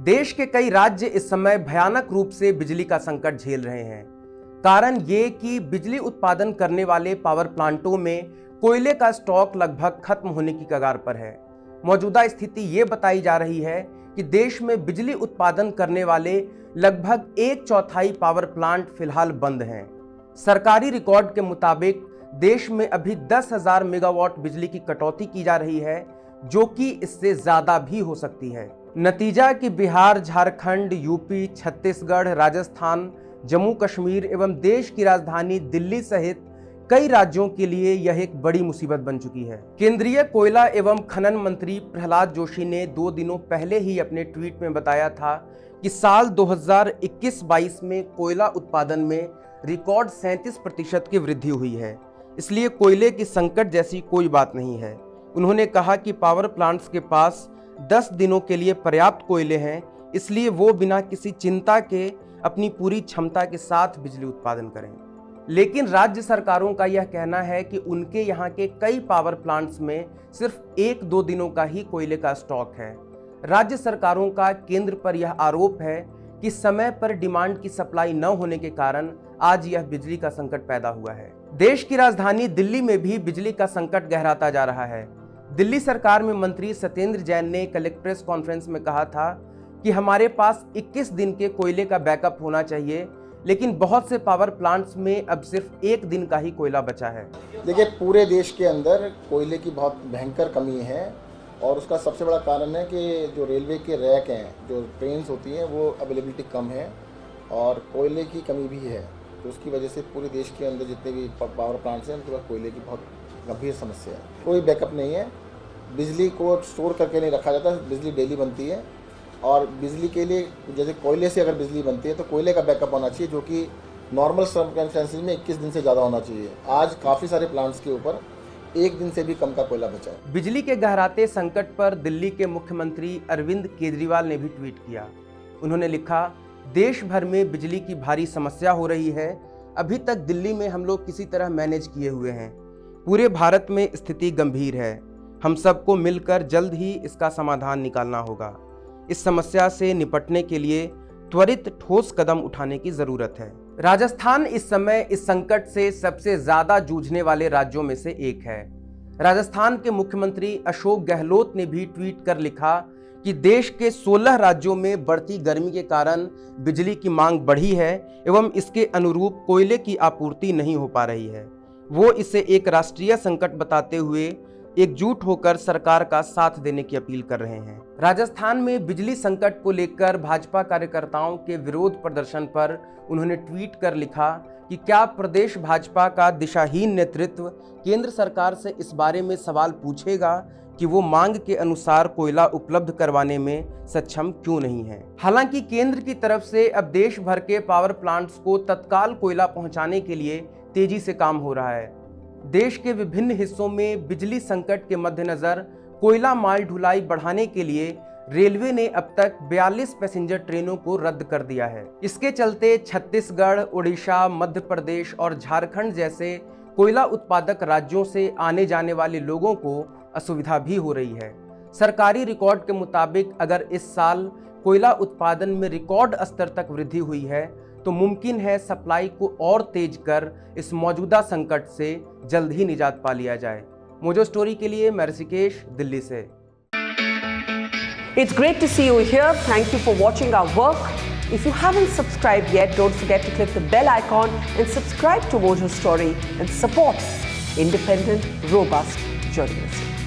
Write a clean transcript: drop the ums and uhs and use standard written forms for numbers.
देश के कई राज्य इस समय भयानक रूप से बिजली का संकट झेल रहे हैं। कारण ये कि बिजली उत्पादन करने वाले पावर प्लांटों में कोयले का स्टॉक लगभग खत्म होने की कगार पर है। मौजूदा स्थिति ये बताई जा रही है कि देश में बिजली उत्पादन करने वाले लगभग 1/4 पावर प्लांट फिलहाल बंद हैं। सरकारी रिकॉर्ड के मुताबिक देश में अभी 10,000 मेगावाट बिजली की कटौती की जा रही है, जो कि इससे ज्यादा भी हो सकती है। नतीजा कि बिहार, झारखंड, यूपी, छत्तीसगढ़, राजस्थान, जम्मू कश्मीर एवं देश की राजधानी दिल्ली सहित कई राज्यों के लिए यह एक बड़ी मुसीबत बन चुकी है। केंद्रीय कोयला एवं खनन मंत्री प्रहलाद जोशी ने 2 दिनों पहले ही अपने ट्वीट में बताया था कि साल 2021-22 में कोयला उत्पादन में रिकॉर्ड 37% की वृद्धि हुई है। इसलिए कोयले की संकट जैसी कोई बात नहीं है। उन्होंने कहा कि पावर प्लांट्स के पास 10 दिनों के लिए पर्याप्त कोयले हैं, इसलिए वो बिना किसी चिंता के अपनी पूरी क्षमता के साथ बिजली उत्पादन करें। लेकिन राज्य सरकारों का यह कहना है कि उनके यहाँ के कई पावर प्लांट्स में सिर्फ 1-2 दिनों का ही कोयले का स्टॉक है। राज्य सरकारों का केंद्र पर यह आरोप है कि समय पर डिमांड की सप्लाई न होने के कारण आज यह बिजली का संकट पैदा हुआ है। देश की राजधानी दिल्ली में भी बिजली का संकट गहराता जा रहा है। दिल्ली सरकार में मंत्री सत्येंद्र जैन ने कलेक्टर प्रेस कॉन्फ्रेंस में कहा था कि हमारे पास 21 दिन के कोयले का बैकअप होना चाहिए, लेकिन बहुत से पावर प्लांट्स में अब सिर्फ 1 दिन का ही कोयला बचा है। देखिए, पूरे देश के अंदर कोयले की बहुत भयंकर कमी है और उसका सबसे बड़ा कारण है कि जो रेलवे के रैक हैं, जो ट्रेन्स होती हैं, वो अवेलेबिलिटी कम है और कोयले की कमी भी है। तो उसकी वजह से पूरे देश के अंदर जितने भी पावर प्लांट्स हैं उनके पास कोयले की बहुत गंभीर समस्या है। कोई बैकअप नहीं है, बिजली को स्टोर करके नहीं रखा जाता, बिजली डेली बनती है और बिजली के लिए जैसे कोयले से अगर बिजली बनती है तो कोयले का बैकअप होना चाहिए, जो कि नॉर्मल सर्कमस्टेंसेस में 21 दिन से ज़्यादा होना चाहिए। आज काफ़ी सारे प्लांट्स के ऊपर 1 दिन से भी कम का कोयला बचा है। बिजली के गहराते संकट पर दिल्ली के मुख्यमंत्री अरविंद केजरीवाल ने भी ट्वीट किया। उन्होंने लिखा, देश भर में बिजली की भारी समस्या हो रही है। अभी तक दिल्ली में हम लोग किसी तरह मैनेज किए हुए हैं। पूरे भारत में स्थिति गंभीर है। हम सबको मिलकर जल्द ही इसका समाधान निकालना होगा। इस समस्या से निपटने के लिए त्वरित ठोस कदम उठाने की जरूरत है। राजस्थान इस समय इस संकट से सबसे ज्यादा जूझने वाले राज्यों में से एक है। राजस्थान के मुख्यमंत्री अशोक गहलोत ने भी ट्वीट कर लिखा कि देश के 16 राज्यों में बढ़ती गर्मी के कारण बिजली की मांग बढ़ी है एवं इसके अनुरूप कोयले की आपूर्ति नहीं हो पा रही है। वो इसे एक राष्ट्रीय संकट बताते हुए एकजुट होकर सरकार का साथ देने की अपील कर रहे हैं। राजस्थान में बिजली संकट को लेकर भाजपा कार्यकर्ताओं के विरोध प्रदर्शन पर उन्होंने ट्वीट कर लिखा कि क्या प्रदेश भाजपा का दिशाहीन नेतृत्व केंद्र सरकार से इस बारे में सवाल पूछेगा कि वो मांग के अनुसार कोयला उपलब्ध करवाने में सक्षम क्यों नहीं है। हालांकि केंद्र की तरफ से अब देश भर के पावर प्लांट्स को तत्काल कोयला पहुंचाने के लिए तेजी से काम हो रहा है। देश के विभिन्न हिस्सों में बिजली संकट के मद्देनजर कोयला माल ढुलाई बढ़ाने के लिए रेलवे ने अब तक 42 पैसेंजर ट्रेनों को रद्द कर दिया है। इसके चलते छत्तीसगढ़, उड़ीसा, मध्य प्रदेश और झारखंड जैसे कोयला उत्पादक राज्यों से आने जाने वाले लोगों को असुविधा भी हो रही है। सरकारी रिकॉर्ड के मुताबिक अगर इस साल कोयला उत्पादन में रिकॉर्ड स्तर तक वृद्धि हुई है तो मुमकिन है सप्लाई को और तेज कर इस मौजूदा संकट से जल्द ही निजात पा लिया जाए। मोजो स्टोरी के लिए मैं ऋषिकेश, दिल्ली से। It's great to see you here. Thank you for watching our work. If you haven't subscribed yet, don't forget to click the bell icon and subscribe to Mojo Story and support independent, robust journalism.